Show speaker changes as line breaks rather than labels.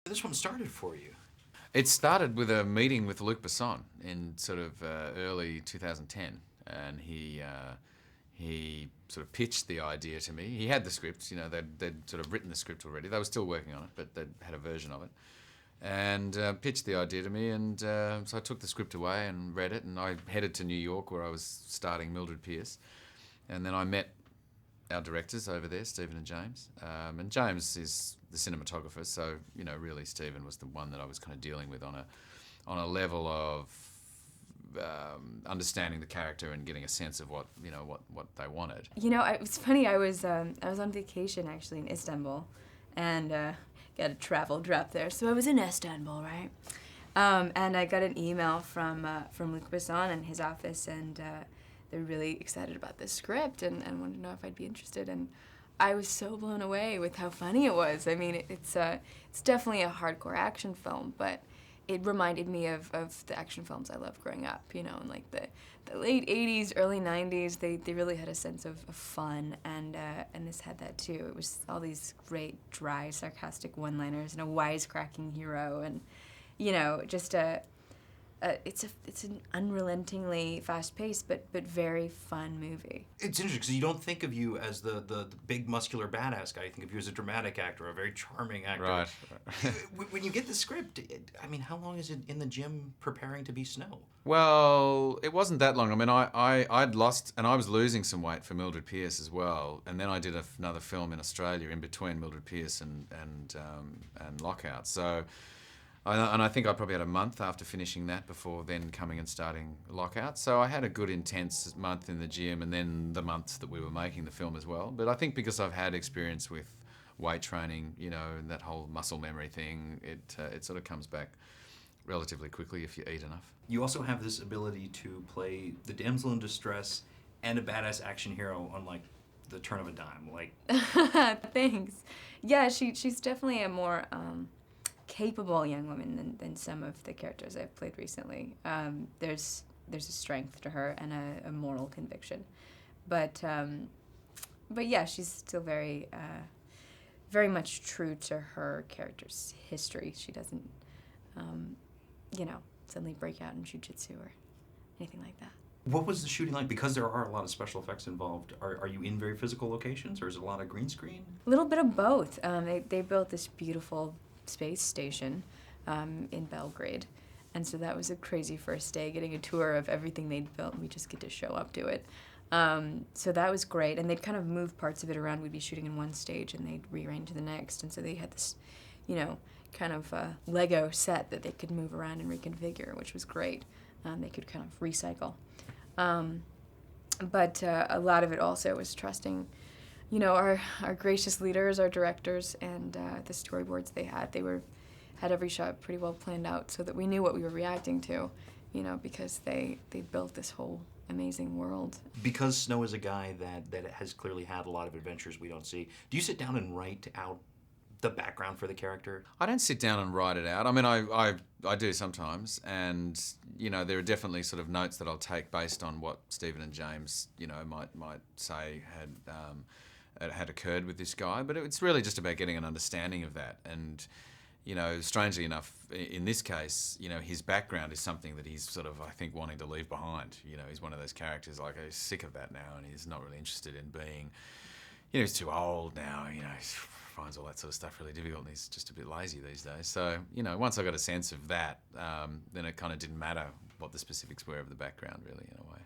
This one started for you.
It started with a meeting with Luc Besson in sort of early 2010, and he sort of pitched the idea to me. He had the script, they'd sort of written the script already. They were still working on it, but they'd had a version of it. And pitched the idea to me, and so I took the script away and read it, and I headed to New York where I was starting Mildred Pearce. And then I met our directors over there, Stephen and James. And James is the cinematographer, so, really Stephen was the one that I was kind of dealing with on a level of understanding the character and getting a sense of what they wanted.
It's funny, I was on vacation actually in Istanbul, and got a travel drop there. So I was in Istanbul, right? And I got an email from Luc Besson and his office, and they're really excited about this script and wanted to know if I'd be interested. And I was so blown away with how funny it was. I mean, it's definitely a hardcore action film, but it reminded me of the action films I loved growing up, in like the late 80s, early 90s. They really had a sense of fun, and this had that too. It was all these great, dry, sarcastic one-liners and a wisecracking hero, and, just it's an unrelentingly fast-paced but very fun movie.
It's interesting because you don't think of you as the big muscular badass guy. You think of you as a dramatic actor, a very charming actor.
Right.
When you get the script, how long is it in the gym preparing to be Snow?
Well, it wasn't that long. I mean, I'd lost, and I was losing some weight for Mildred Pearce as well. And then I did another film in Australia in between Mildred Pearce and Lockout. So. And I think I probably had a month after finishing that before then coming and starting Lockout. So I had a good intense month in the gym, and then the months that we were making the film as well. But I think because I've had experience with weight training, and that whole muscle memory thing, it sort of comes back relatively quickly if you eat enough.
You also have this ability to play the damsel in distress and a badass action hero on the turn of a dime.
Thanks. Yeah, she's definitely a more capable young woman than some of the characters I've played recently. There's a strength to her and a moral conviction, but yeah, she's still very much true to her character's history. She doesn't suddenly break out in jiu-jitsu or anything like that.
What was the shooting like? Because there are a lot of special effects involved. Are you in very physical locations, or is it a lot of green screen?
A little bit of both. They built this beautiful space station in Belgrade, and so that was a crazy first day, getting a tour of everything they'd built, and we just get to show up to it. So that was great, and they'd kind of move parts of it around. We'd be shooting in one stage, and they'd rearrange the next, and so they had this, kind of Lego set that they could move around and reconfigure, which was great. They could kind of recycle. But a lot of it also was trusting our gracious leaders, our directors, and the storyboards they had had every shot pretty well planned out so that we knew what we were reacting to, because they built this whole amazing world.
Because Snow is a guy that has clearly had a lot of adventures we don't see, do you sit down and write out the background for the character?
I don't sit down and write it out. I mean, I do sometimes, and there are definitely sort of notes that I'll take based on what Stephen and James might say had occurred with this guy. But it's really just about getting an understanding of that. And strangely enough, in this case, his background is something that he's sort of, I think, wanting to leave behind. He's one of those characters he's sick of that now, and he's not really interested in being. He's too old now. He finds all that sort of stuff really difficult, and he's just a bit lazy these days. So, once I got a sense of that, then it kind of didn't matter what the specifics were of the background, really, in a way.